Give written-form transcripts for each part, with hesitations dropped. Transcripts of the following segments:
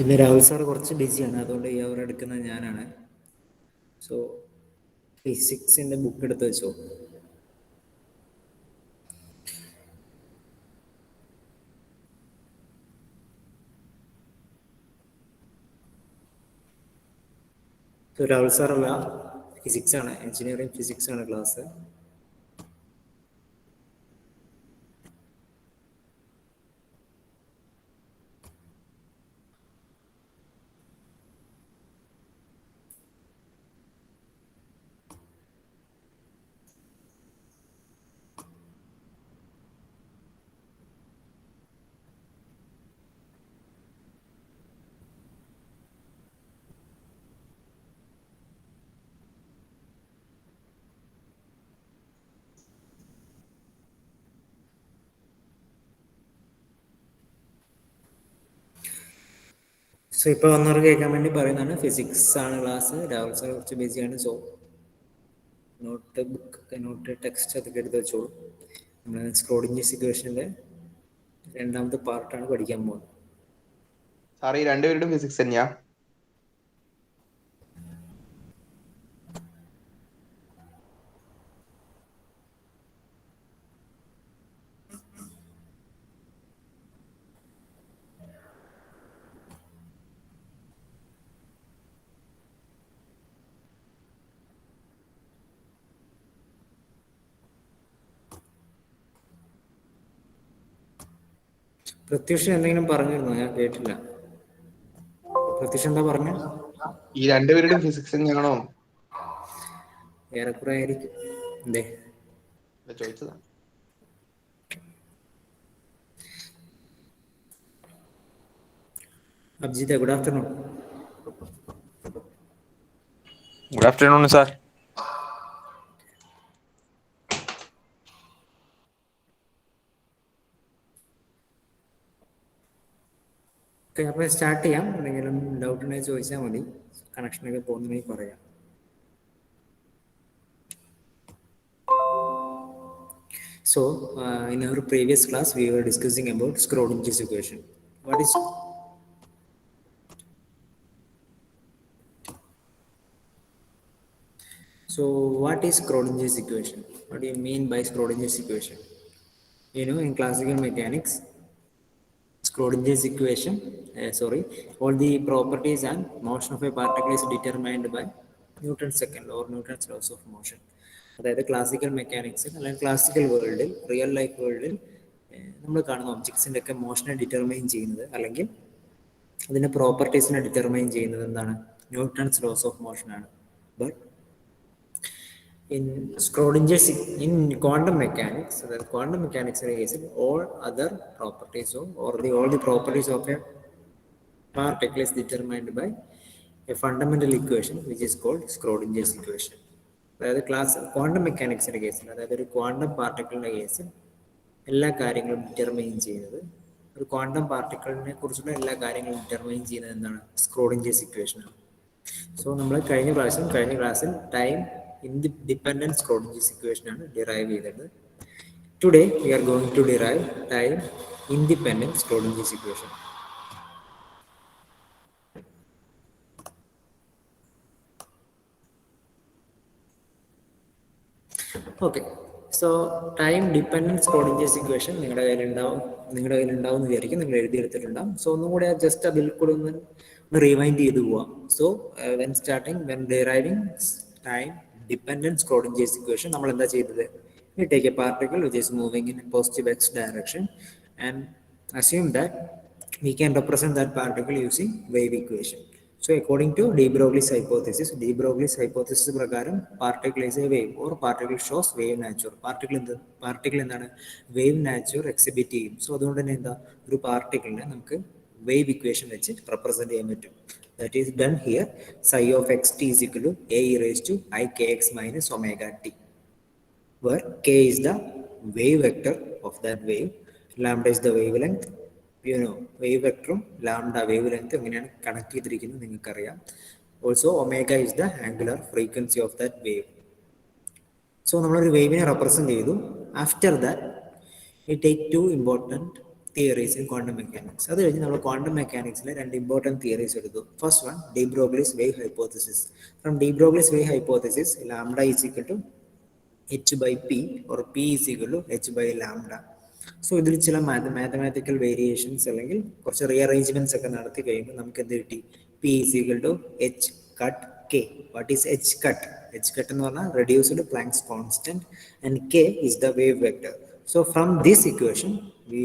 ഇന്ന് രാഹുൽ സാർ കുറച്ച് ബിസിയാണ്, അതുകൊണ്ട് ഈ അവർ എടുക്കുന്നത് ഞാനാണ്. സോ ഫിസിക്സിൻ്റെ ബുക്ക് എടുത്ത് വെച്ചോ. സോ രാഹുൽ സാറല്ല, ഫിസിക്സാണ്, എഞ്ചിനീയറിംഗ് ഫിസിക്സാണ് ക്ലാസ്. സോ ഇപ്പോൾ വന്നവർ കേൾക്കാൻ വേണ്ടി പറയുന്നതാണ്, ഫിസിക്സ് ആണ് ക്ലാസ്. രാഹുൽ സാർ കുറച്ച് ബിസിയാണ്. So notebook, note text അതൊക്കെ എടുത്ത് വെച്ചോളൂ. നമ്മൾ സ്ക്രോഡിഞ്ചർ ഇക്വേഷൻ്റെ രണ്ടാമത്തെ പാർട്ടാണ് പഠിക്കാൻ പോകുന്നത്. സാർ ഈ രണ്ടുപേരുടെ ഫിസിക്സ് തന്നെയാ? പ്രത്യക്ഷൻ എന്തെങ്കിലും പറഞ്ഞിരുന്നോ? ഞാൻ കേട്ടില്ല. പ്രത്യക്ഷൻ എന്താ പറഞ്ഞ? ഈ രണ്ടുപേരുടെ ഫിസിക്സ് തന്നെയാണോ? ഏറെക്കുറെ ആയിരിക്കും. എന്തേ ചോദിച്ചതാ. Abhijith, good afternoon. Good afternoon sir. Okay, അപ്പോൾ സ്റ്റാർട്ട് ചെയ്യാം. എന്തെങ്കിലും ഡൗട്ട് ഉണ്ടെങ്കിൽ ചോദിച്ചാൽ മതി. കണക്ഷനൊക്കെ പോകുന്നുണ്ടെങ്കിൽ പറയാം. So, in our previous class, we were discussing about Schrodinger's equation. What is Schrodinger's equation? What do you mean by Schrodinger's equation? You know, in classical mechanics, Schrodinger's equation, all the properties and motion of a particle is determined by Newton's second or Newton's laws of motion. അതായത് classical മെക്കാനിക്സിൽ അല്ലെങ്കിൽ classical വേൾഡിൽ, real life വേൾഡിൽ നമ്മൾ കാണുന്ന ഒബ്ജക്ട്സിൻ്റെ ഒക്കെ മോഷനെ determine ചെയ്യുന്നത് അല്ലെങ്കിൽ അതിൻ്റെ പ്രോപ്പർട്ടീസിനെ ഡിറ്റർമൈൻ ചെയ്യുന്നത് എന്താണ്? ന്യൂട്ടൺസ് ലോസ് ഓഫ് മോഷനാണ്. But in Schrodinger's, in quantum mechanics, the quantum mechanics is all other properties all the properties of a particle is determined by a fundamental equation which is called Schrodinger's equation. അതായത് quantum മെക്കാനിക്സിൻ്റെ കേസിൽ, അതായത് ഒരു quantum പാർട്ടിക്കിളിൻ്റെ കേസിൽ എല്ലാ കാര്യങ്ങളും determine ചെയ്യുന്നത്, ഒരു quantum പാർട്ടിക്കിളിനെ കുറിച്ചുള്ള എല്ലാ കാര്യങ്ങളും ഡിറ്റർമൈൻ ചെയ്യുന്നത് എന്താണ്? സ്ക്രോഡിഞ്ചേഴ്സ് ഇക്വേഷനാണ്. സോ നമ്മൾ കഴിഞ്ഞ ക്ലാസ്സിൽ ടൈം ഇൻഡിപെൻഡൻറ്റ് സ്ക്രോഡിഞ്ചേഴ്സ് ഇക്വേഷനാണ് ഡിറൈവ് ചെയ്തത്. Today we are going to derive time independent Schrodinger's equation. Okay, so time dependent Schrodinger's equation നിങ്ങളുടെ കയ്യിലുണ്ടാവും എന്ന് വിചാരിക്കും. നിങ്ങൾ എഴുതിയെടുത്തിട്ടുണ്ടാവും. സോ ഒന്നും കൂടെ ജസ്റ്റ് അതിൽ കൂടെ ഒന്ന് റിവൈൻഡ് ചെയ്ത് പോവാം. So when deriving time dependent Schrodinger's equation നമ്മൾ എന്താ ചെയ്തത്? We take a particle which is moving in a positive x direction and assume that we can represent that particle using wave equation. So according to de Broglie's hypothesis പ്രകാരം particle is a wave or particle shows wave nature. particle എന്താണ്? wave nature exhibit ചെയ്യും. So അതുകൊണ്ട് തന്നെ എന്താ, ഒരു പാർട്ടിക്കിളിനെ നമുക്ക് wave equation വെച്ച് represent ചെയ്യാൻ പറ്റും. That is done here. Psi of xt is equal to a raised to I kx minus omega t, where k is the wave vector of that wave, lambda is the wavelength. You know, wave vector lambda wavelength എങ്ങനെയാണ് connect ചെയ്തിരിക്കുന്നത് നിങ്ങൾക്കറിയാം. Also omega is the angular frequency of that wave. So നമ്മളൊരു വേവിനെ represent ചെയ്തു. After that we take two important theories in quantum mechanics. അത് കഴിഞ്ഞ് നമ്മൾ quantum മെക്കാനിക്സിലെ രണ്ട് ഇമ്പോർട്ടൻറ്റ് തിയറീസ് എടുത്തു. First one de Broglie's wave hypothesis. From de Broglie's wave hypothesis lambda is equal to h by p or p is equal to h by lambda. So ഇതിൽ ചില mathematical variations അല്ലെങ്കിൽ കുറച്ച് റീഅറേഞ്ച്മെന്റ്സ് ഒക്കെ നടത്തി കഴിയുമ്പോൾ നമുക്ക് എന്ത് കിട്ടി? p is equal to h cut k. What is h cut? h cut എന്ന് പറഞ്ഞാൽ reduced planks constant and k is the wave vector. So from this equation we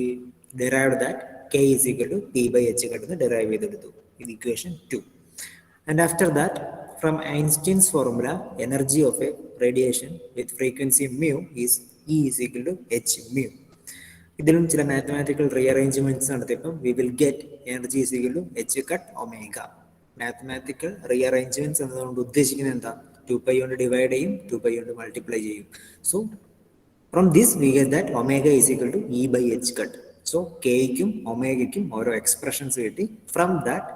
derived that k is equal to p by h cut എന്ന് derive ചെയ്തെടുത്തു. ഇത് equation 2. And after that, from Einstein's formula, energy of a radiation with frequency mu is E is equal to h mu. ഇതിലും ചില mathematical റീഅറേഞ്ച്മെന്റ്സ് നടത്തിയപ്പോൾ we will get energy is equal to h cut omega. Mathematical rearrangements എന്നതുകൊണ്ട് ഉദ്ദേശിക്കുന്നത് എന്താ? 2π കൊണ്ട് divide ചെയ്യും, 2π കൊണ്ട് multiply ചെയ്യും. So from this we get that omega is equal to E by h cut. So കെയ്ക്കും ഒമേഗയ്ക്കും ഓരോ എക്സ്പ്രഷൻസ് കിട്ടി. ഫ്രം ദാറ്റ്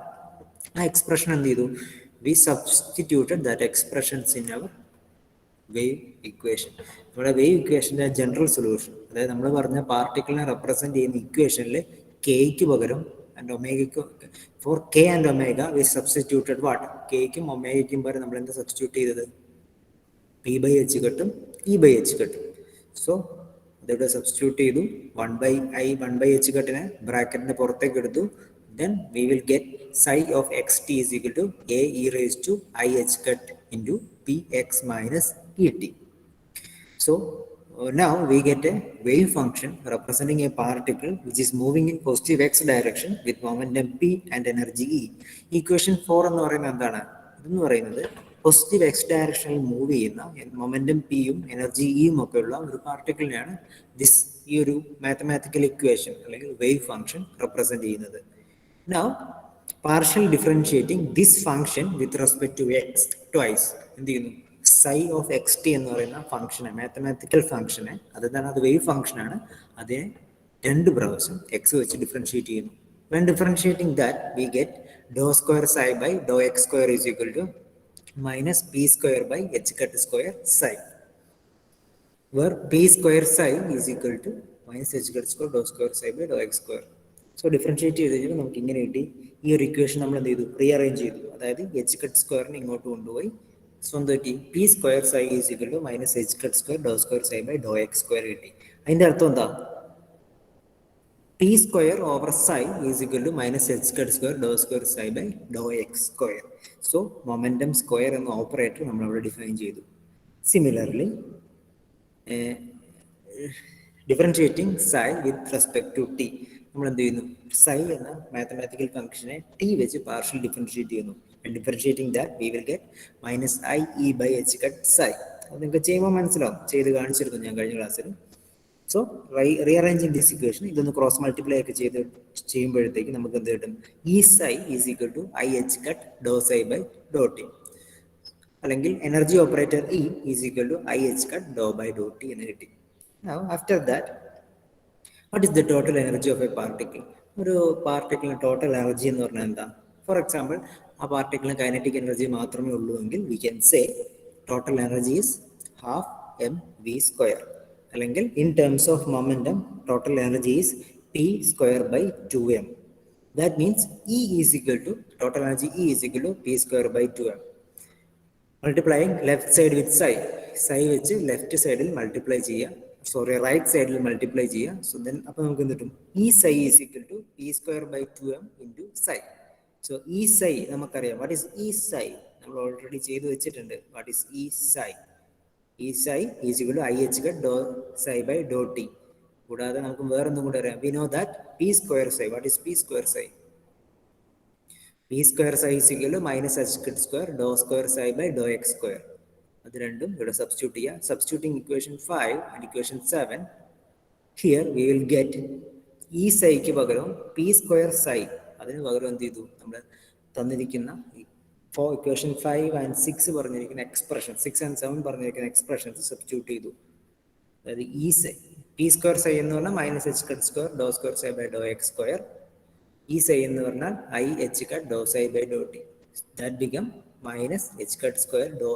ആ എക്സ്പ്രഷൻ എന്ത് ചെയ്തു? We substituted that expressions in our wave equation. നമ്മുടെ വേവ് ഇക്വേഷൻ്റെ ജനറൽ സൊല്യൂഷൻ, അതായത് നമ്മൾ പറഞ്ഞ പാർട്ടിക്കിളിനെ റെപ്രസെന്റ് ചെയ്യുന്ന ഇക്വേഷനിൽ കെയ്ക്ക് പകരം ആൻഡ് ഒമേഗയ്ക്ക് for k and omega we substituted what? കെയ്ക്കും ഒമേഗയ്ക്കും പകരം നമ്മൾ എന്താ സബ്സ്റ്റിറ്റ്യൂട്ട് ചെയ്തത്? പി ബൈ എച്ച് കട്ടും ഇ ബൈ എച്ച് കട്ടും. സോ അതിവിടെ സബ്സ്റ്റിറ്റ്യൂട്ട് ചെയ്തു. 1/h കട്ടിനെ ബ്രാക്കറ്റിന്റെ പുറത്തേക്ക് എടുത്തു. Then we will get psi of xt is equal to a e raised to I h cut into px minus et. So now we get a wave function representing a particle which is moving in positive x direction with momentum p and energy e. Equation 4 എന്ന് പറയുന്നത് എന്താണ്? ഇതെന്ന് പറയുന്നത് positive X ഡയറക്ഷനിൽ move ചെയ്യുന്ന momentum പിയും energy ഇയും ഒക്കെ ഉള്ള ഒരു പാർട്ടിക്കിളിനെയാണ് ഈ ഒരു മാത്തമാറ്റിക്കൽ ഇക്വേഷൻ അല്ലെങ്കിൽ വേവ് ഫംഗ്ഷൻ റെപ്രസെന്റ് ചെയ്യുന്നത്. Now, partial differentiating this function with respect to x twice. എന്ത് ചെയ്യുന്നു? psi of xt എന്ന് പറയുന്ന ഫംഗ്ഷനെ, മാത്തമാറ്റിക്കൽ ഫംഗ്ഷനെ, അതെന്താണ്? അത് വേവ് ഫംഗ്ഷനാണ്. അതിനെ രണ്ട് പ്രാവശ്യം എക്സ് വെച്ച് ഡിഫറൻഷിയേറ്റ് ചെയ്യുന്നു. When differentiating that, we get dou square psi by dou x square is equal to minus p square by h cut square psi, where p square psi is equal to minus h cut square dou square psi by dou x square. So differentiate ചെയ്ത് കഴിഞ്ഞാൽ നമുക്ക് ഇങ്ങനെ കിട്ടി. ഈ ഒരു equation നമ്മൾ എന്ത് ചെയ്തു? റീഅറേഞ്ച് ചെയ്തു. അതായത് എച്ച് കട്ട് സ്ക്വയറിന് ഇങ്ങോട്ട് കൊണ്ടുപോയി സ്വന്തം കിട്ടി p square psi is equal to minus h cut square dou square psi by Dr x square കിട്ടി. അതിന്റെ അർത്ഥം എന്താ? P square over psi is equal to minus h cut square dou square psi by Dr x square. So momentum square എന്ന operator നമ്മൾ അവിടെ define ചെയ്തു. Similarly differentiating psi with respect to t, നമ്മൾ എന്ത് ചെയ്യുന്നു? സൈ എന്ന mathematical ഫംഗ്ഷനെ t വെച്ച് പാർഷ്യൽ ഡിഫറൻഷിയേറ്റ് ചെയ്യുന്നു. Differentiating that we will get minus i E by h cut psi. അത് നിങ്ങൾക്ക് ചെയ്യുമ്പോൾ മനസ്സിലാവും, ചെയ്ത് കാണിച്ചിരുന്നു ഞാൻ കഴിഞ്ഞ ക്ലാസ്സിൽ. സോ റീഅറേഞ്ചിങ് ദിസ് ഇക്വേഷൻ ഇതൊന്ന് ക്രോസ് മൾട്ടിപ്ലൈ ഒക്കെ ചെയ്യുമ്പോഴത്തേക്ക് നമുക്ക് എന്ത് കിട്ടും? E psi is equal to i h cut dou psi by dou t, അല്ലെങ്കിൽ energy operator E is equal to i h cut dou by dou t എന്ന് കിട്ടി. Now after that, what is the total energy of a particle? ഒരു പാർട്ടിക്കിളിന് total energy എന്ന് പറഞ്ഞാൽ എന്താ? For example, ആ പാർട്ടിക്കിളിന് kinetic energy മാത്രമേ ഉള്ളൂ എങ്കിൽ we can say total energy is half m v square, അല്ലെങ്കിൽ in terms of momentum total energy is p square by 2m. That means E is equal to total energy E is equal to p square by 2m. Multiplying left side with psi വെച്ച് left സൈഡിൽ multiply ചെയ്യുക, sorry right സൈഡിൽ multiply ചെയ്യുക. So then അപ്പോൾ നമുക്ക് എന്ത് കിട്ടും? E psi is equal to p square by 2m into psi. So E psi നമുക്കറിയാം. What is E psi? നമ്മൾ ഓൾറെഡി ചെയ്ത് വെച്ചിട്ടുണ്ട്. What is E psi? E psi is equal to i h cut dou psi by dou t. കൂടാതെ നമുക്ക് വേറെ ഒന്നും കൂടെ അറിയാം. We know that p square psi. What is p square psi? P square psi is equal to minus h cut square dou square psi by Dr x square. അത് രണ്ടും ഇവിടെ substitute ചെയ്യുക. Substituting equation 5 and equation 7, here we will get ഈ psyche പകരം P square സൈ, അതിന് പകരം എന്ത് ചെയ്തു? നമ്മൾ തന്നിരിക്കുന്ന ഇക്വേഷൻ 5 ആൻഡ് 6 പറഞ്ഞിരിക്കുന്ന എക്സ്പ്രഷൻ, 6 ആൻഡ് 7 പറഞ്ഞിരിക്കുന്ന എക്സ്പ്രഷൻസ് സബ്സ്റ്റിറ്റ്യൂട്ട് ചെയ്തു. അതായത് ഈ സൈ പി സ്ക്വയർ സൈ എന്ന് പറഞ്ഞാൽ minus h cut square dou square psi by Dr x square. ഈ സൈ എന്ന് പറഞ്ഞാൽ i h cut dou psi by dou t. That become minus h cut square dou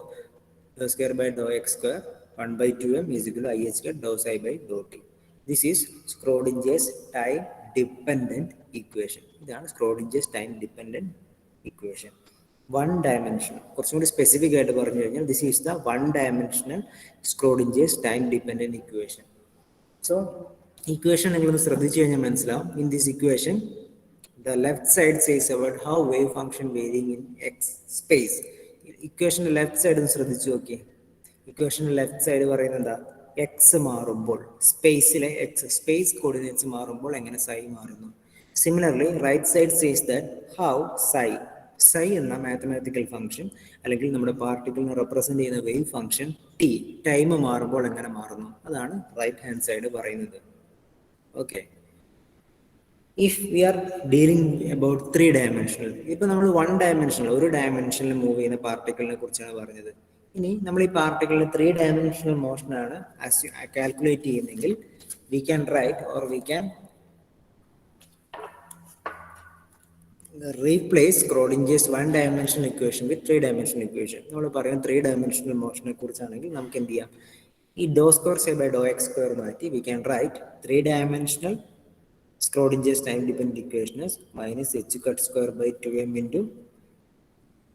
square by dou x square 1 by 2m is equal to I h cut dou psi by dou t. This is Schrodinger's time dependent equation. ഇതാണ് Schrodinger's time dependent equation. One dimensional, കുറച്ചും കൂടി specific ആയിട്ട് പറഞ്ഞു കഴിഞ്ഞാൽ this is the one dimensional Schrodinger's time dependent equation. So equation നിങ്ങളൊന്ന് ശ്രദ്ധിച്ചു കഴിഞ്ഞാൽ മനസ്സിലാവും. In this equation the left side says about how wave function varying in x space. ഇക്വേഷന്റെ ലെഫ്റ്റ് സൈഡ് ഒന്ന് ശ്രദ്ധിച്ചു നോക്കിയേ. ഇക്വേഷന്റെ ലെഫ്റ്റ് സൈഡ് പറയുന്നത് എന്താ? എക്സ് മാറുമ്പോൾ സ്പേസിലെ എക്സ് സ്പേസ് കോർഡിനേറ്റ്സ് മാറുമ്പോൾ എങ്ങനെ സൈ മാറുന്നു. Similarly right side says that how psi എന്ന മാത്തമാറ്റിക്കൽ ഫംഗ്ഷൻ അല്ലെങ്കിൽ നമ്മുടെ പാർട്ടിക്കിളിനെ റെപ്രസെന്റ് ചെയ്യുന്ന വേവ് ഫംഗ്ഷൻ ടി ടൈം മാറുമ്പോൾ എങ്ങനെ മാറുന്നു. അതാണ് റൈറ്റ് ഹാൻഡ് സൈഡ് പറയുന്നത്. Okay, if we are dealing about 3 dimensional, ഇപ്പൊ നമ്മൾ 1 dimensional ഒരു ഡയമെൻഷനിൽ മൂവ് ചെയ്യുന്ന പാർട്ടിക്കിളിനെ കുറിച്ചാണ് പറഞ്ഞത്. ഇനി നമ്മൾ ഈ പാർട്ടിക്കിളിന് 3 dimensional മോഷൻ ആണ് കാൽക്കുലേറ്റ് ചെയ്യുന്നെങ്കിൽ we can write or we can replace Schrodinger's 1 dimensional equation with 3 dimensional equation. നമ്മൾ പറയുന്ന 3 dimensional മോഷനെ കുറിച്ചാണെങ്കിൽ നമുക്ക് എന്ത് ചെയ്യാം? ഈ dou square psi by Dr x square മാറ്റി we can write 3 dimensional Schrodinger's time dependent equation is minus h cut square by 2m into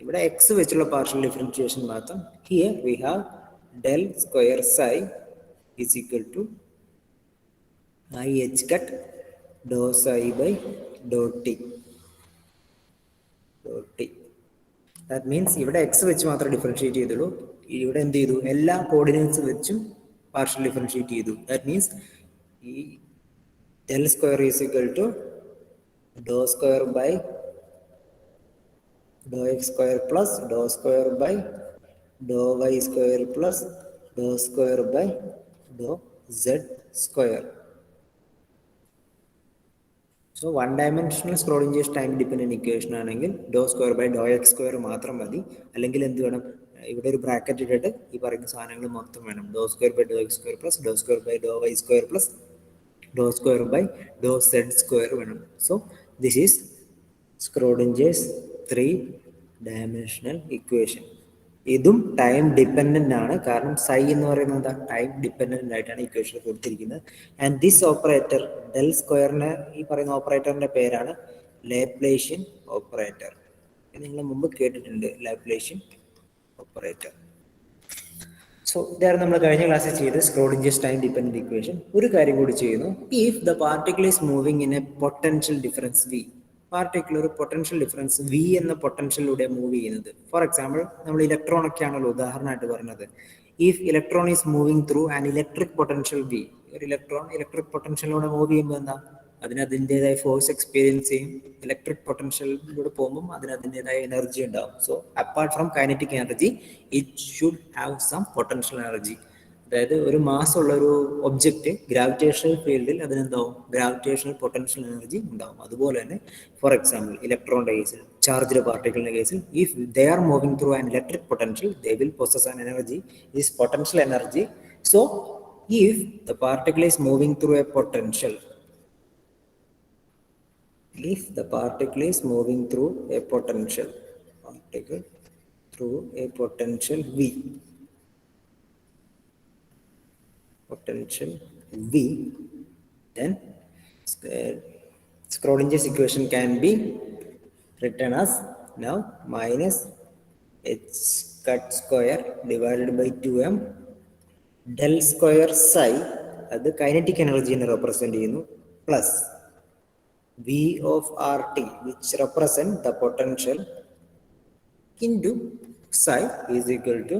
ഇവിടെ x വെച്ചുള്ള partial differentiation മാത്രം. Here we have del square psi is equal to i h cut dou psi by dou t. That means ഇവിടെ x വെച്ച് മാത്രം differentiate ചെയ്തുള്ളൂ. ഇവിടെ എന്ത് ചെയ്തു? എല്ലാ കോർഡിനേറ്റ്സ് വെച്ചും പാർഷ്യൽ ഡിഫറൻഷിയേറ്റ് ചെയ്തു. ദാറ്റ് മീൻസ് ഈ del square is equal to dou square by dou x square plus dou square by dou y square plus dou square by dou z square. So one dimensional Schrodinger's time dependent equation ആണെങ്കിൽ dou square by dou x square മാത്രം മതി. അല്ലെങ്കിൽ എന്ത് വേണം? ഇവിടെ ഒരു bracket ഇട്ടിട്ട് ഈ പറയുന്ന സാധനങ്ങൾ മൊത്തം വേണം. dou square by dou x square plus dou square by dou y square plus dou square by dou z square വേണം. So this is Schrodinger's 3 dimensional equation. ഇതും ടൈം ഡിപ്പെൻഡന്റ് ആണ്. കാരണം സൈ എന്ന് പറയുന്നത് എന്താ? ടൈം ഡിപ്പെൻഡന്റ് ആയിട്ടാണ് equation കൊടുത്തിരിക്കുന്നത്. And this operator del സ്ക്വയറിന് ഈ പറയുന്ന ഓപ്പറേറ്ററിന്റെ പേരാണ് ലാപ്ലേഷ്യൻ ഓപ്പറേറ്റർ. നിങ്ങൾ മുമ്പ് കേട്ടിട്ടുണ്ട് ലാപ്ലേഷ്യൻ ഓപ്പറേറ്റർ. സോ ഇതാണ് നമ്മൾ കഴിഞ്ഞ ക്ലാസ്സിൽ ചെയ്ത് സ്ക്രോഡിഞ്ചേഴ്സ് ടൈം ഡിപ്പെൻഡന്റ് ഇക്വേഷൻ. ഒരു കാര്യം കൂടി ചെയ്യുന്നു. If the particle is moving in a potential difference v, particle ഒരു പൊട്ടൻഷ്യൽ ഡിഫറൻസ് വി എന്ന പൊട്ടൻഷ്യലിലൂടെ മൂവ് ചെയ്യുന്നത്. ഫോർ എക്സാമ്പിൾ നമ്മൾ ഇലക്ട്രോൺ ഒക്കെ ആണല്ലോ ഉദാഹരണമായിട്ട് പറഞ്ഞത്. If electron is moving through an electric potential v, ഒരു ഇലക്ട്രോൺ ഇലക്ട്രിക് പൊട്ടൻഷ്യലിലൂടെ മൂവ് ചെയ്യുമ്പോൾ എന്താ? അതിന് അതിൻ്റെതായ ഫോഴ്സ് എക്സ്പീരിയൻസ് ചെയ്യും. ഇലക്ട്രിക് പൊട്ടൻഷ്യലിലൂടെ പോകുമ്പോൾ അതിന് അതിൻ്റെതായ എനർജി ഉണ്ടാവും. So apart from kinetic energy it should have some potential energy. അതായത് ഒരു മാസ് ഉള്ള ഒരു ഒബ്ജക്റ്റ് ഗ്രാവിറ്റേഷണൽ ഫീൽഡിൽ അതിനെന്താവും? ഗ്രാവിറ്റേഷണൽ പൊട്ടൻഷ്യൽ എനർജി ഉണ്ടാവും. അതുപോലെ തന്നെ ഫോർ എക്സാമ്പിൾ ഇലക്ട്രോണിന്റെ കേസിൽ, ചാർജ്ഡ് പാർട്ടിക്കിളിന്റെ കേസിൽ, if they are moving through an electric potential they will possess an energy, this potential energy. So if the particle is moving through A potential, if the particle is moving through a potential V, then Schrodinger's equation can be written as now minus h cut square divided by 2m del square psi, അത് kinetic energy നെ represent ചെയ്യുന്നു, plus V of RT which represent the potential into psi is equal to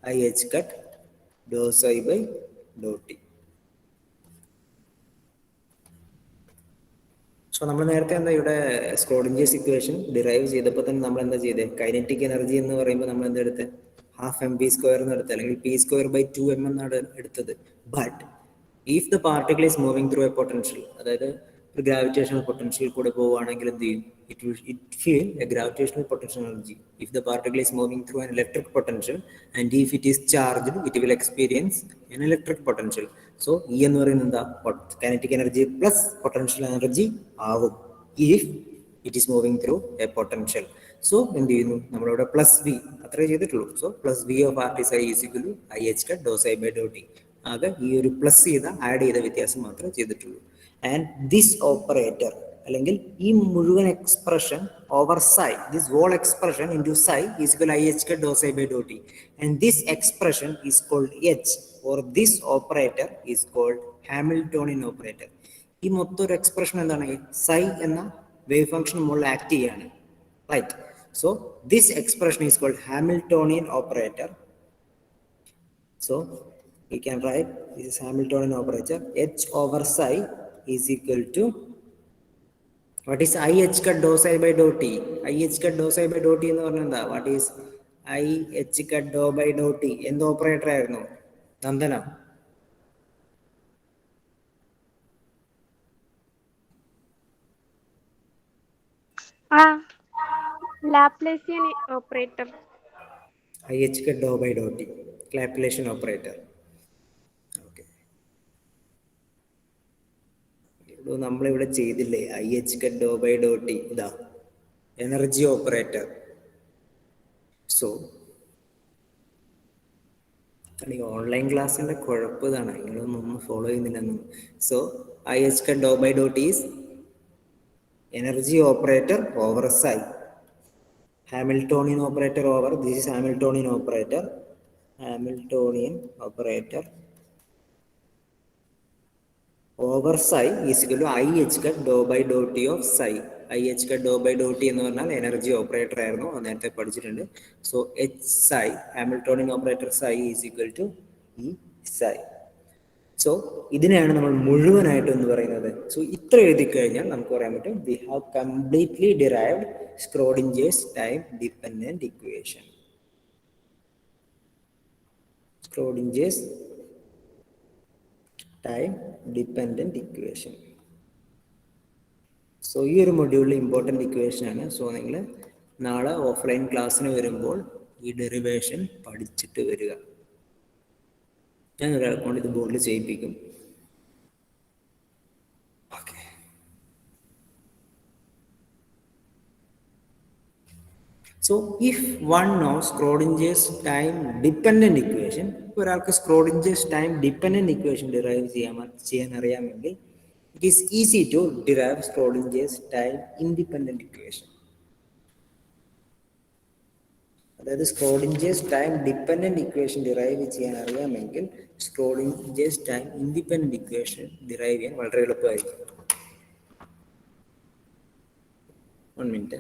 IH cut dou psi by dou T. So നമ്മൾ നേരത്തെ എന്താ ഇവിടെ സ്ക്രോഡിഞ്ചേഴ്സ് equation derive ചെയ്തപ്പോൾ തന്നെ നമ്മൾ എന്താ ചെയ്തത്? കൈനറ്റിക് എനർജി എന്ന് പറയുമ്പോൾ നമ്മൾ എന്താ എടുത്തത്? ഹാഫ് എം പി സ്ക്വയർ എന്ന് എടുത്തത്, അല്ലെങ്കിൽ പി സ്ക്വയർ ബൈ 2m എന്നാണ് എടുത്തത്. But if the particle is moving through A potential, അതായത് ഒരു ഗ്രാവിറ്റേഷണൽ പൊട്ടൻഷ്യൽ കൂടെ പോവുകയാണെങ്കിൽ എന്ത് ചെയ്യും? It feel a gravitational potential energy. If the particle is moving through an electric potential and if it is charged, it will experience an electric potential. So E എന്ന് പറയുന്നത് എന്താ? Kinetic energy plus potential energy ആവും if it is moving through a potential. So എന്ത് ചെയ്യുന്നു? നമ്മളിവിടെ plus v അത്രേ ചെയ്തിട്ടുള്ളൂ. So plus v of r t psi is equal to i h cut dou psi by dou t. ആകെ ഈ ഒരു plus ചെയ്ത ആഡ് ചെയ്ത വ്യത്യാസം മാത്രമേ ചെയ്തിട്ടുള്ളൂ. ആൻഡ് ദിസ് ഓപ്പറേറ്റർ അല്ലെങ്കിൽ ഈ മുഴുവൻ expression over psi, this whole expression into psi is equal to IH cut dou psi by dou t, and this expression is called H, or this operator is called Hamiltonian operator. ഈ മൊത്തം ഒരു expression എന്താണ്? psi എന്ന wave function മുകളിൽ act ചെയ്യാണ്, right? So this expression is called Hamiltonian operator. So we can write this is Hamiltonian operator. H over psi is equal to what is IH cut dou psi by dou t? IH cut dou psi by dou t എന്ന് പറഞ്ഞാൽ എന്താ? What is IH cut dou by dou t? എന്ത് operator ആയിരുന്നു? Nandana? Laplacian operator. IH cut dou by dou t, Laplacian operator. നമ്മളിവിടെ ചെയ്തില്ലേ IH cut dou by dou t, ഇതാ energy operator. So ഈ online ക്ലാസ്സിന്റെ കുഴപ്പം ഇതാണ്, നിങ്ങളൊന്നും ഫോളോ ചെയ്യുന്നില്ലെന്നും. So IH cut dou by dou t is energy operator over psi. Hamiltonian operator over, this is Hamiltonian operator. Hamiltonian operator over psi is equal to IH cut dou by dou t of psi. IH cut dou by dou t എന്ന് പറഞ്ഞാൽ energy operator ആയിരുന്നു, നേരത്തെ പഠിച്ചിട്ടുണ്ട്. So H psi, Hamiltonian operator psi is equal to E psi. So ഇതിനെയാണ് നമ്മൾ മുഴുവനായിട്ട് എന്ന് പറയുന്നത്. സോ ഇത്ര എഴുതി കഴിഞ്ഞാൽ നമുക്ക് പറയാൻ പറ്റും we have completely derived Schrodinger's time dependent equation. Schrodinger's time dependent equation. So ഈ ഒരു മൊഡ്യൂളിൽ ഇമ്പോർട്ടൻ്റ് ഇക്വേഷൻ ആണ്. സോ നിങ്ങൾ നാളെ ഓഫ്ലൈൻ ക്ലാസ്സിന് വരുമ്പോൾ ഈ ഡെറിവേഷൻ പഠിച്ചിട്ട് വരിക. ഞാൻ ഒരാളെ കൊണ്ട് ഇത് ബോർഡിൽ ചെയ്യിപ്പിക്കും. Okay. So if one knows Schrodinger's time dependent equation, ഒരാൾക്ക് Schrodinger's time dependent equation derive ചെയ്യാൻ അറിയാമെങ്കിൽ it is easy to derive Schrodinger's time independent equation. അതായത് Schrodinger's time dependent equation derive ചെയ്യാൻ അറിയാമെങ്കിൽ Schrodinger's time independent equation derive ചെയ്യാൻ വളരെ എളുപ്പമായിരിക്കും. 1 minute.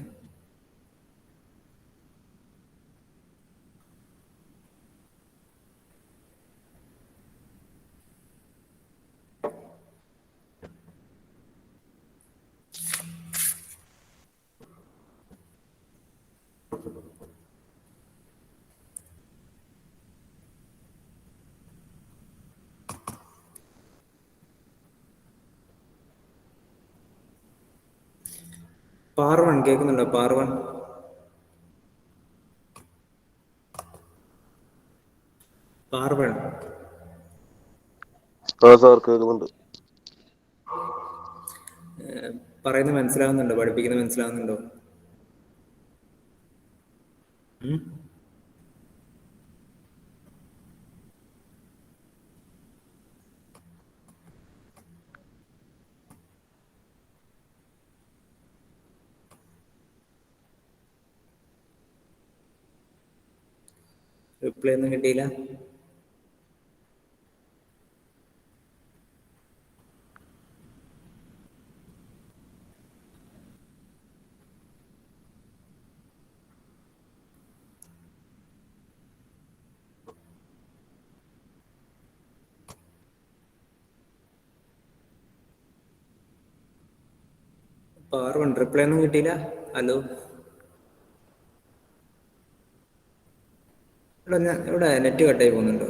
പാർവൺ കേൾക്കുന്നുണ്ടോ? പാർവൺ, പാർവൺ. സാർ കേൾക്കുന്നുണ്ട്. പറയുന്നത് മനസ്സിലാവുന്നുണ്ടോ? പഠിപ്പിക്കുന്നത് മനസ്സിലാവുന്നുണ്ടോ? റിപ്ലൈ ഒന്നും കിട്ടിയില്ല. പാർവൺ, റിപ്ലൈ ഒന്നും കിട്ടിയില്ല. ഹലോ, ഇവിടെ നെറ്റ് കട്ടായി പോകുന്നുണ്ടോ?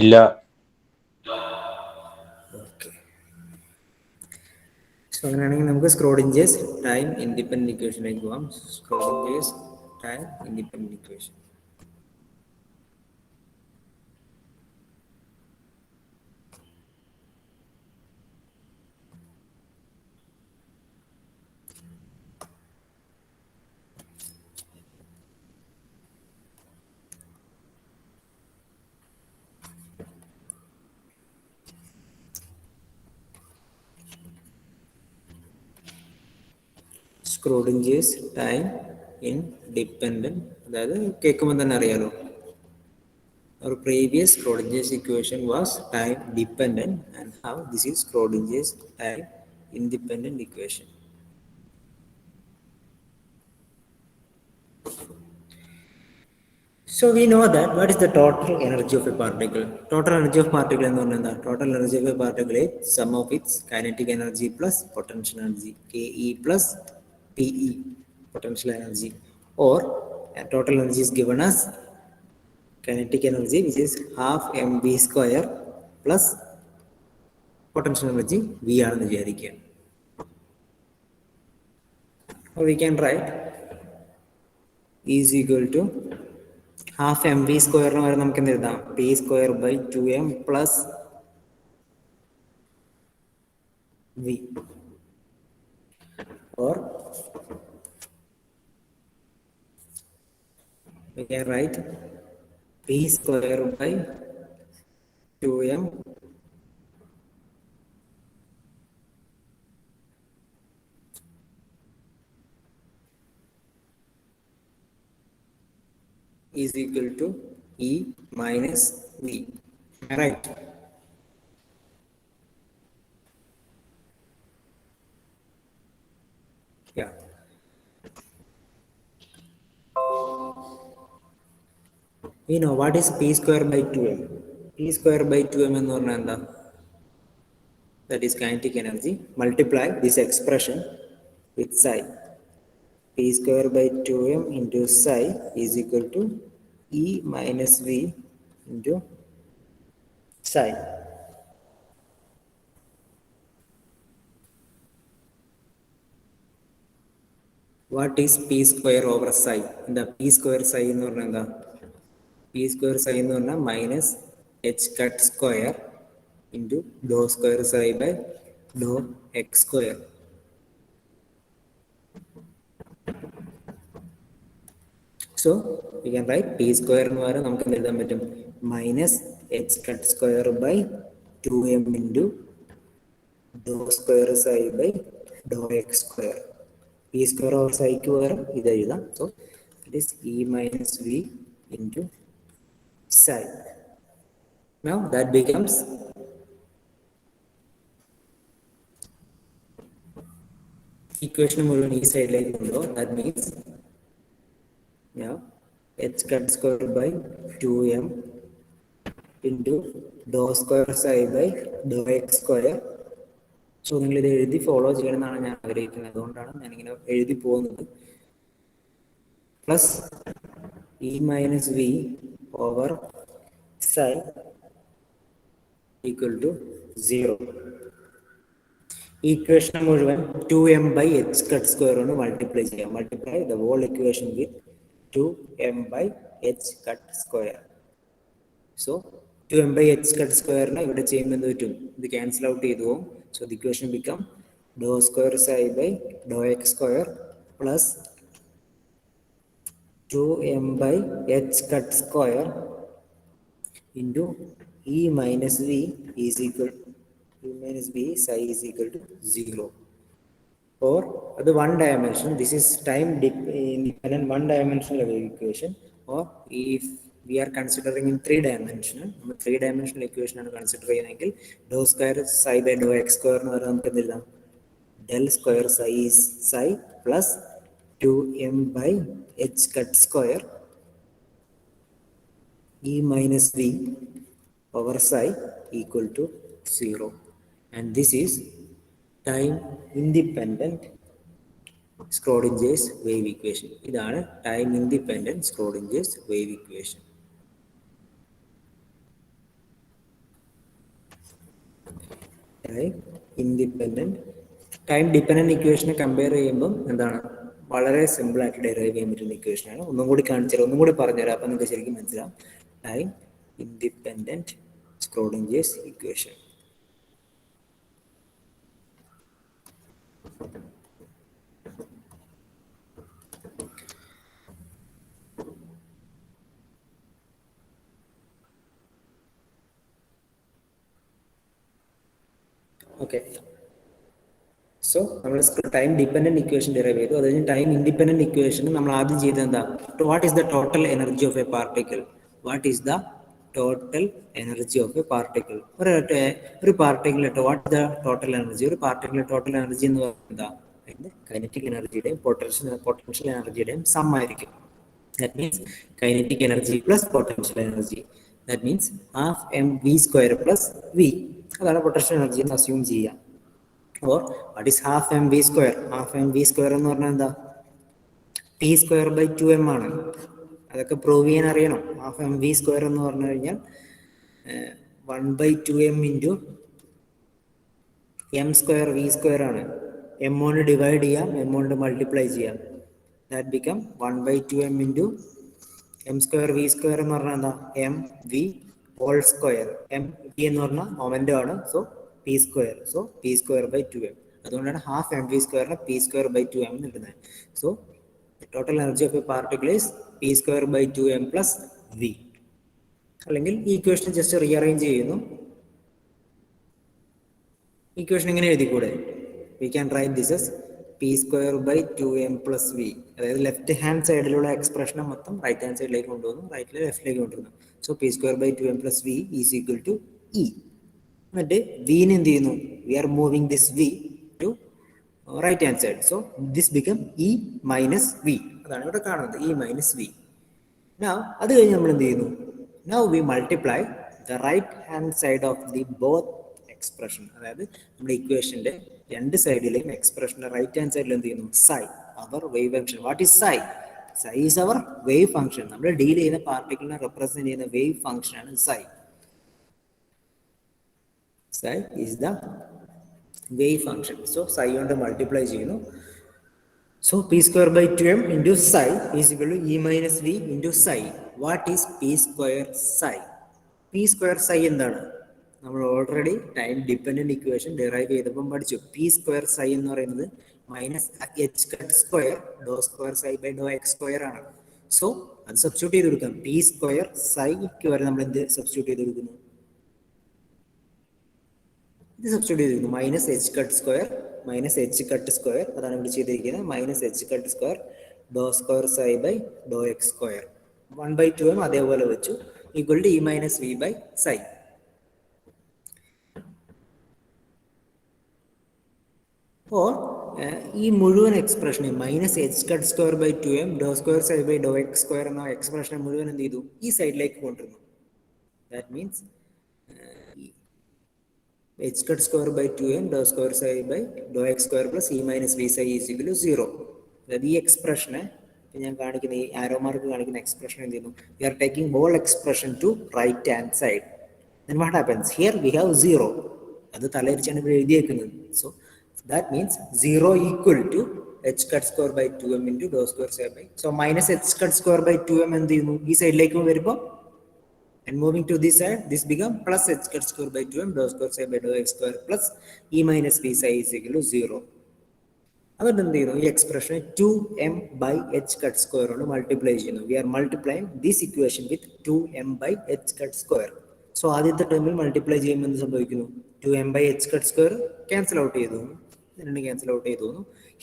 ഇല്ല. ഓക്കെ. സോ അങ്ങനെയാണെങ്കിൽ നമുക്ക് സ്ക്രോഡിഞ്ചേഴ്സ് ടൈം ഇൻഡിപെൻഡന്റ് ഇക്വേഷനിലേക്ക് പോകാം. Schrodinger's time independent equation. Schrodinger's time independent, അതായത് കേൾക്കുമ്പോൾ തന്നെ അറിയാലോ. Our previous Schrodinger's equation was time dependent, and now this is Schrodinger's time independent equation. So we know that what is the total energy of a particle? Total energy of particle എന്ന് പറഞ്ഞാൽ എന്താ? Total energy of a particle is sum of its kinetic energy plus potential energy, Ke plus Pe, potential energy, or total energy is given as kinetic energy, which is half mv square plus potential energy V ആണെന്ന് വിചാരിക്കുക. Or we can write E is equal to half mv സ്ക്വയറിന് വരെ നമുക്ക് എന്ത് എഴുതാം? P square by 2m plus v, or we can write p square by 2m is equal to E minus V. Am I right? Yeah. We know what is P square by 2m. P square by 2m എന്ന് പറഞ്ഞാൽ എന്താ? That is kinetic energy. Multiply this expression with psi. P square by 2m into psi is equal to E minus V into psi. What is P square over psi? The P square psi എന്ന് പറഞ്ഞാൽ എന്താ? P square psi എന്ന് പറഞ്ഞാൽ minus h cut square into dou square psi by dou x square. So we can write P square എന്ന് പറയുന്നത് നമുക്ക് എന്ത് എഴുതാൻ പറ്റും? Minus h cut square by 2m into dou square psi by dou x square. P square over psi ക്ക് പകരം ഇത് എഴുതാം. So it is E minus V into psi. Now that becomes equation മുഴുവൻ ഈ സൈഡിലേക്ക് കൊണ്ടുപോകും. That means now h cut square by 2m into dou square psi by dou x square. So നിങ്ങൾ ഇത് എഴുതി ഫോളോ ചെയ്യണമെന്നാണ് ഞാൻ ആഗ്രഹിക്കുന്നത്, അതുകൊണ്ടാണ് ഞാനിങ്ങനെ എഴുതി പോകുന്നത്. Plus e minus v over psi equal to 0. Equation മുഴുവൻ 2m by h cut square കൊണ്ട് മൾട്ടിപ്ലൈ ചെയ്യാം. Multiply the whole equation with 2m by h cut square. So 2m by h cut square ഇവിടെ ചെയ്യുമ്പോൾ എന്ത് പറ്റും? ഇത് cancel out ചെയ്തു പോകും. So the equation become dou square psi by dou x square plus 2m by h cut square into E minus V is equal E minus V psi is equal to 0. Or the one dimension, this is time independent one dimensional equation. Or if we are considering in 3-dimensional, 3-dimensional equation ആണ് consider ചെയ്യുന്നതെങ്കിൽ dou square psi by dou x square എന്ന് പറയുന്നത് നമുക്ക് എന്ത് എഴുതാം? del square psi is psi plus 2m by h cut square E minus V over psi equal to 0. And this is time independent Schrodinger's wave equation. ഇതാണ് time independent Schrodinger's wave equation. Time independent time dependent equation compare ചെയ്യുമ്പോൾ എന്താണ്? വളരെ simple ആയിട്ട് derive ചെയ്യാൻ പറ്റുന്ന equation ആണ്. ഒന്നും കൂടി കാണിച്ചു ഒന്നും കൂടി പറഞ്ഞുതരാം, അപ്പം നിങ്ങൾക്ക് ശരിക്കും മനസ്സിലാവും. Time independent Schrodinger's equation. Okay. So നമ്മൾ ടൈം ഡിപ്പെൻഡന്റ് ഇക്വേഷൻ ഡിറൈവ് ചെയ്തു. അത് കഴിഞ്ഞ് ടൈം ഇൻഡിപെൻഡന്റ് ഇക്വേഷൻ നമ്മൾ ആദ്യം ചെയ്തത് എന്താ? What is the total energy of a particle? What is the total energy of a particle? ഒരു പാർട്ടിക്കിളിട്ട് വാട്ട് ദ ടോട്ടൽ എനർജി? ഒരു പാർട്ടിക്കിളിന്റെ ടോട്ടൽ എനർജി എന്ന് പറയുന്നത് എന്താ? അതിന്റെ കൈനറ്റിക് എനർജിയുടെയും പൊട്ടൻഷ്യൽ എനർജിയുടെയും സം ആയിരിക്കും. That means kinetic energy plus potential energy. That means half mv square plus v. അതാണ് potential energy എന്ന് assume ചെയ്യാം. Or what is half m v square? Half m v square എന്ന് പറഞ്ഞാൽ എന്താ? T square by 2m ആണ്. അതൊക്കെ prove ചെയ്യാൻ അറിയണം. ഹാഫ് എം വി സ്ക്വയർ എന്ന് പറഞ്ഞു കഴിഞ്ഞാൽ 1/2m into m square v square ആണ്. എം കൊണ്ട് ഡിവൈഡ് ചെയ്യാം, എം കൊണ്ട് മൾട്ടിപ്ലൈ ചെയ്യാം. That become 1/2m into m square v square എന്ന് പറഞ്ഞാൽ എന്താ? m v whole square. m v എന്ന് പറഞ്ഞാൽ മൊമെന്റം ആണ്. So p square. So p square by 2m. അതുകൊണ്ടാണ് ഹാഫ് എം വി സ്ക്വയറിനെ p square by 2m എന്ന് എഴുതുന്നത്. So total energy of a particle is p square by 2m plus v. അല്ലെങ്കിൽ ഈ equation just rearrange ചെയ്യുന്നു. Equation ഇങ്ങനെ എഴുതിക്കൂടെ? We can write this as p square by 2m plus v. അതായത് left hand സൈഡിലുള്ള എക്സ്പ്രഷനെ മൊത്തം റൈറ്റ് ഹാൻഡ് സൈഡിലേക്ക് കൊണ്ടുവന്നു, റൈറ്റിൽ ലെഫ്റ്റിലേക്ക് കൊണ്ടുവന്നു. So p square by 2m plus v is equal to e. എന്നിട്ട് വിനെ എന്ത് ചെയ്യുന്നു? We are moving this v to right hand side. So this become e minus v. അതാണ് ഇവിടെ കാണുന്നത്, e മൈനസ് v. Now അത് കഴിഞ്ഞ് നമ്മൾ എന്ത് ചെയ്യുന്നു? Now we multiply the right hand side of the both expression. അതായത് നമ്മുടെ ഇക്വേഷന്റെ രണ്ട് സൈഡിലെയും എക്സ്പ്രഷന്റെ റൈറ്റ് ഹാൻഡ് സൈഡിൽ എന്ത് ചെയ്യുന്നു? psi, our wave function. What is psi? psi is our wave function. നമ്മൾ ഡീൽ ചെയ്യുന്ന പാർട്ടിക്കിളിനെ റെപ്രസെന്റ് ചെയ്യുന്ന വേവ് ഫംഗ്ഷൻ ആണ് psi. psi is the wave function. So psi കൊണ്ട് മൾട്ടിപ്ലൈ ചെയ്യുന്നു. So p square by 2m into psi is equal to e minus v into psi. What is p square psi? p square psi എന്താണ്? നമ്മൾ already time dependent equation derive ചെയ്തപ്പോൾ പഠിച്ചു. P square psi എന്ന് പറയുന്നത് minus h cut square dou square psi by Dr x square ആണ്. So അത് substitute ചെയ്ത് കൊടുക്കാം. പി സ്ക്വയർ സൈക്ക് വരെ നമ്മൾ എന്ത് സബ്സ്റ്റിറ്റ്യൂട്ട് ചെയ്ത് കൊടുക്കുന്നു? ഇത് സബ്സ്റ്റിറ്റ്യൂട്ട് ചെയ്തിരിക്കുന്നു. Minus h cut square minus h cut square, അതാണ് ഇവിടെ ചെയ്തിരിക്കുന്നത്. Minus h cut square dou square psi by Dr x square 1/2m അതേപോലെ വെച്ചു equal to E minus v by psi. Or ഈ മുഴുവൻ എക്സ്പ്രഷനെ minus h cut square by 2m dou square psi by Dr x square എന്ന എക്സ്പ്രഷനെ മുഴുവൻ എന്ത് ചെയ്തു? ഈ സൈഡിലേക്ക് കൊണ്ടുവരുന്നു. That means h cut square by 2m dou square psi by dou x square plus e minus v psi is equal to 0. അതായത് ഈ എക്സ്പ്രഷനെ ഞാൻ കാണിക്കുന്ന ഈ ആരോ മാർക്ക് കാണിക്കുന്ന എക്സ്പ്രഷൻ എന്ത് ചെയ്യുന്നു? We are taking whole expression to right hand side. Then what happens? Here we have 0. അത് തലയിരിച്ചാണ് ഇവിടെ എഴുതിയേക്കുന്നത്. So that means 0 equal to h cut square by 2m into dou square psi by. So minus h cut square by 2m എന്ത് ചെയ്യുന്നു? ഈ സൈഡിലേക്ക് വരുമ്പോൾ and moving to this side, this become plus h cut square by 2m dou square psi by dou x square plus e minus v psi is equal to 0. അതുകൊണ്ട് എന്ത് ചെയ്യുന്നു? ഈ എക്സ്പ്രഷനെ 2m by h cut square കൊണ്ട് multiply ചെയ്യുന്നു. We are multiplying this equation with 2m by h cut square. So ആദ്യത്തെ ടേമിൽ multiply ചെയ്യുമ്പോൾ എന്ത് സംഭവിക്കുന്നു? 2m by h cut square cancel out ചെയ്തു, രണ്ട് ക്യാൻസൽ ഔട്ട് ചെയ്തു.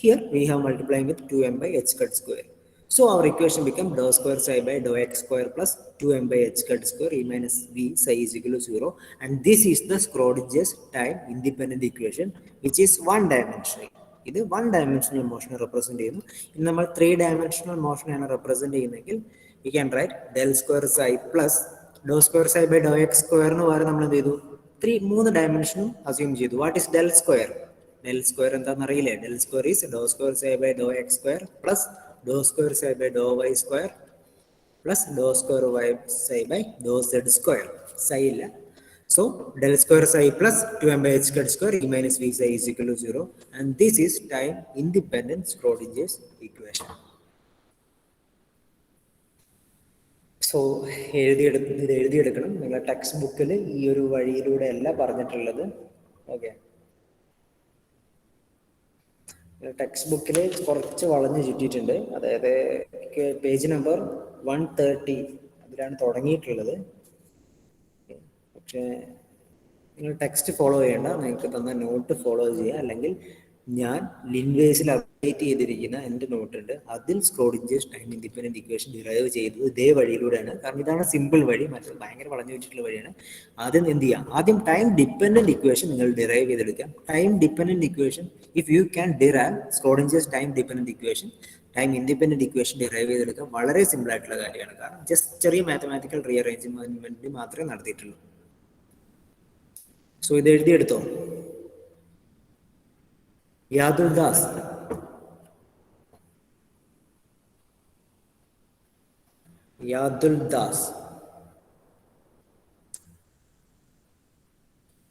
Here we have multiplying with 2m by h cut square. So our equation become dou square psi by dou x square plus 2m by h cut square e minus v psi is equal to 0. And this is the Schrodinger's time independent equation, which is one dimensional. ഇത് one dimensional മോഷനെ represent ചെയ്യുന്നു. ഇനി നമ്മൾ 3 dimensional മോഷനെയാണ് represent ചെയ്യുന്നതെങ്കിൽ we can write del square psi plus do square psi by Dr x സ്ക്വയറിന് പകരം നമ്മൾ എന്ത് ചെയ്തു? 3 ഡയമെൻഷനും അസ്യൂം ചെയ്തു. What is del square? Del square എന്താണെന്ന് അറിയില്ലേ? Del square is do square psi by Dr x square plus dou square psi by dou y square plus dou square y psi by dou z square. Psi illa. So del square psi plus 2m by h cut square e minus v psi is equal to 0. And this is time independent Schrodinger's equation. So എഴുതിയെടുക്കണം. നിങ്ങളുടെ text ബുക്കിൽ ഈ ഒരു വഴിയിലൂടെ അല്ല പറഞ്ഞിട്ടുള്ളത്. Okay, text ബുക്കിൽ കുറച്ച് വളഞ്ഞു ചുറ്റിയിട്ടുണ്ട്. അതായത് പേജ് നമ്പർ 130 അതിലാണ് തുടങ്ങിയിട്ടുള്ളത്. പക്ഷേ നിങ്ങൾ ടെക്സ്റ്റ് ഫോളോ ചെയ്യേണ്ട, നിങ്ങൾക്ക് തന്ന നോട്ട് ഫോളോ ചെയ്യുക. അല്ലെങ്കിൽ ഞാൻ ലിൻവേസിൽ അപ്ഡേറ്റ് ചെയ്തിരിക്കുന്ന എൻ്റെ നോട്ടുണ്ട്, അതിൽ സ്ക്രോഡിഞ്ചേഴ്സ് ടൈം ഇൻഡിപെൻഡന്റ് ഇക്വേഷൻ ഡിറൈവ് ചെയ്തത് ഇതേ വഴിയിലൂടെയാണ്. കാരണം ഇതാണ് സിമ്പിൾ വഴി, മറ്റത് ഭയങ്കര വളഞ്ഞു വെച്ചിട്ടുള്ള വഴിയാണ്. ആദ്യം എന്ത് ചെയ്യാം, ആദ്യം ടൈം ഡിപ്പെൻഡന്റ് ഇക്വേഷൻ നിങ്ങൾ ഡിറൈവ് ചെയ്തെടുക്കാം. Time dependent equation if you can derive Schrodinger's time dependent equation, time independent equation derive ചെയ്തെടുക്കാം. വളരെ സിമ്പിൾ ആയിട്ടുള്ള കാര്യമാണ്. കാരണം ജസ്റ്റ് ചെറിയ മാത്തമാറ്റിക്കൽ റീഅറേഞ്ച്മെന്റ് മാത്രമേ നടത്തിയിട്ടുള്ളൂ. സോ ഇത് എഴുതിയെടുത്തോ. യാദുൽ ദാസ്, യാദുൽ ദാസ്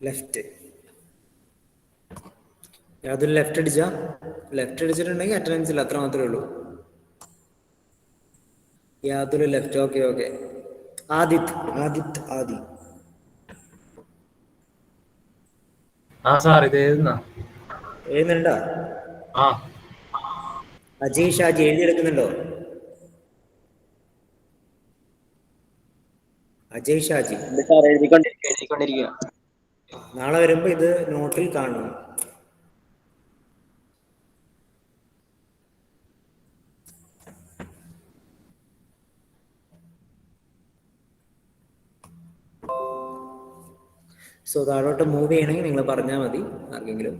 ലെഫ്റ്റ്. യാതൊരു ലെഫ്റ്റ് അടിച്ചാ, ലെഫ്റ്റ് അടിച്ചിട്ടുണ്ടെങ്കിൽ അറ്റൻഡൻസിൽ അത്ര മാത്രമേ ഉള്ളൂ. യാതൊരു left. Okay okay. Adith, Adith, Adi. ആ സാർ ഇത് എഴുതുന്ന എഴുതുന്നുണ്ടോ? ആ അജയ് ഷാജി എഴുതിയെടുക്കുന്നുണ്ടോ? അജയ് ഷാജി സാർ എഴുതിക്കൊണ്ടിരിക്കുക. നാളെ വരുമ്പോ ഇത് നോട്ടിൽ കാണണം. സോ താഴോട്ട് മൂവ് ചെയ്യണമെങ്കിൽ നിങ്ങൾ പറഞ്ഞാൽ മതി ആർക്കെങ്കിലും.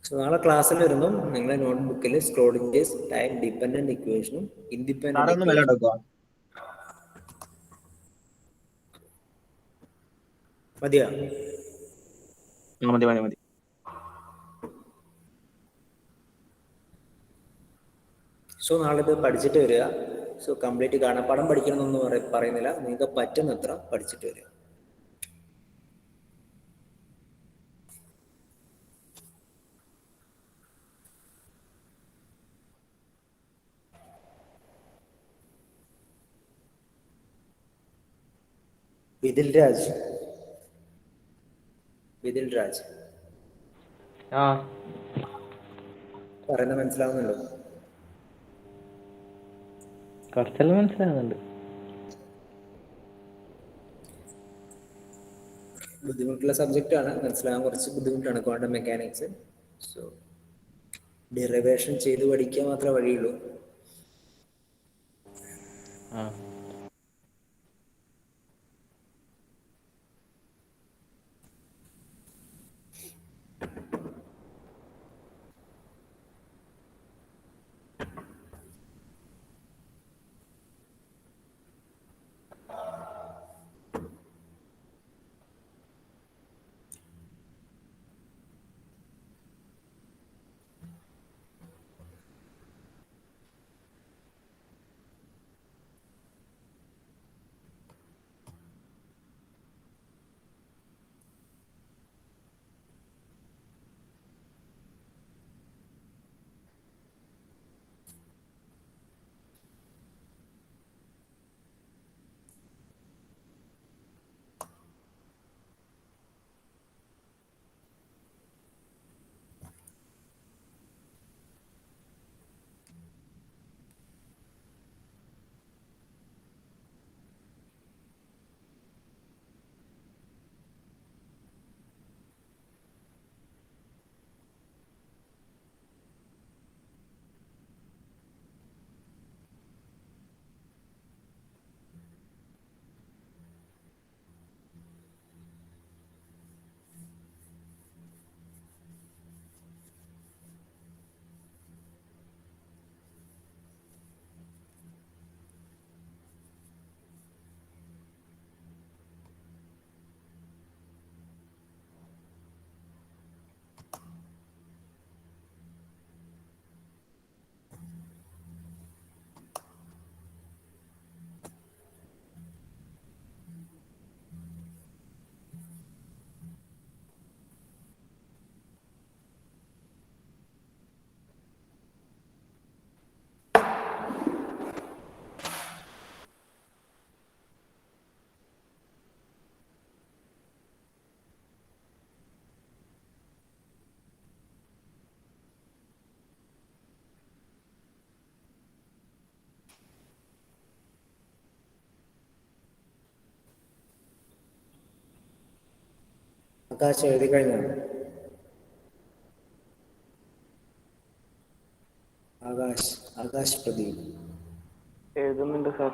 സോ നാളെ ക്ലാസ്സിൽ വരുമ്പം നിങ്ങളുടെ നോട്ട്ബുക്കിൽ സ്ക്രോഡിഞ്ചേഴ്സ് ടൈം ഡിപ്പെൻഡന്റ് ഇക്വേഷനും ഇൻഡിപെൻഡന്റ് മതിയോ? മതി. സോ നാളെ ഇത് പഠിച്ചിട്ട് വരിക. സോ കംപ്ലീറ്റ് കാണാപ്പാഠം പഠിക്കണമെന്നൊന്നും പറയുന്നില്ല, നിങ്ങൾക്ക് പറ്റുന്നത്ര പഠിച്ചിട്ട് വരിക. വിതിൽ രാജ്, വിതിൽ രാജ് ആ പറയുന്നത് മനസ്സിലാവുന്നുണ്ടോ? കുറച്ചെല്ലാം മനസ്സിലാകുന്നുണ്ട്. ബുദ്ധിമുട്ടുള്ള സബ്ജക്റ്റ് ആണ്, മനസ്സിലാകാൻ കുറച്ച് ബുദ്ധിമുട്ടാണ് ക്വാണ്ടം മെക്കാനിക്സ്. സോ ഡെറിവേഷൻ ചെയ്ത് പഠിക്കാൻ മാത്രമേ വഴിയുള്ളൂ. ആ ആകാശ് എഴുതി കഴിഞ്ഞോ? ആകാശ് പ്രദീപ്. എഴുതുന്നുണ്ട് സാർ.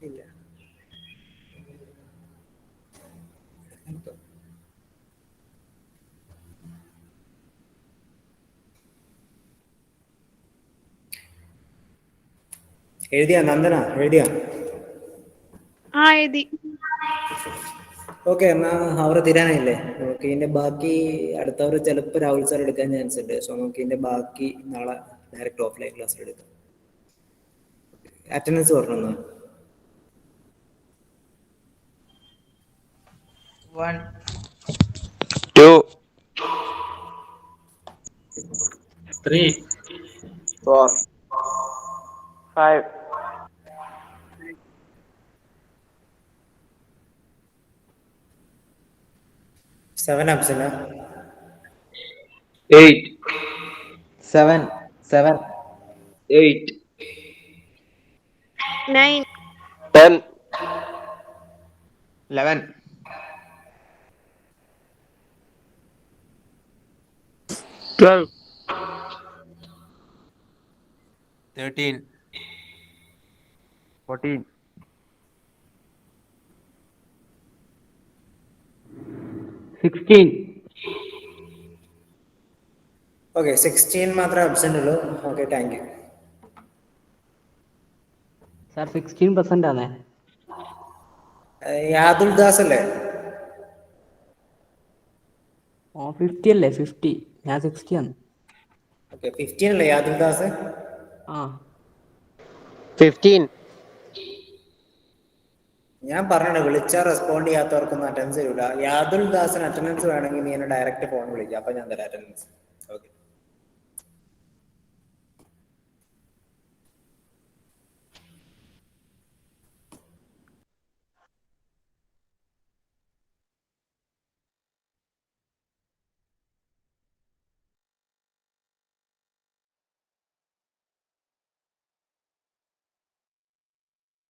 ഇല്ല. എഴുതിയാ നന്ദന? എഴുതിയാ? ആ എഴുതി. ഓക്കെ, എന്നാ അവർ തീരാനായില്ലേ? നമുക്ക് ഇതിന്റെ ബാക്കി അടുത്ത അവർ ചിലപ്പോൾ രാഹുൽ സാർ എടുക്കാൻ ചാൻസ് ഉണ്ട്. സോ നമുക്ക് ഇതിന്റെ ബാക്കി നാളെ ഡയറക്റ്റ് ഓഫ്ലൈൻ ക്ലാസ്സിൽ എടുക്കാം. അറ്റൻഡൻസ് പറഞ്ഞോ? 1 2 3 4 5 7 absent. 8 7 8 9 10 11 12 13 14 16. ഓക്കെ, 16 മാത്രമേ അബ്സെന്റ് ഉള്ളൂ. Okay, thank you. സാർ 16% ആണേ. യാദുൽ ദാസ് അല്ലേ? 50 അല്ലേ? 50. ഞാൻ 60 ആണ്. ഓക്കെ, 15 അല്ലേ യാദുൽ ദാസ്? ആ 15 ഞാൻ പറഞ്ഞത് വിളിച്ചാൽ റെസ്പോണ്ട് ചെയ്യാത്തവർക്കൊന്നും അറ്റൻഡൻസ് തരില്ല. യാദുൽ ദാസിന് അറ്റൻഡൻസ് വേണമെങ്കിൽ നീ എന്നെ ഡയറക്റ്റ് ഫോൺ വിളിക്കുക, അപ്പൊ ഞാൻ തരാം അറ്റൻഡൻസ്.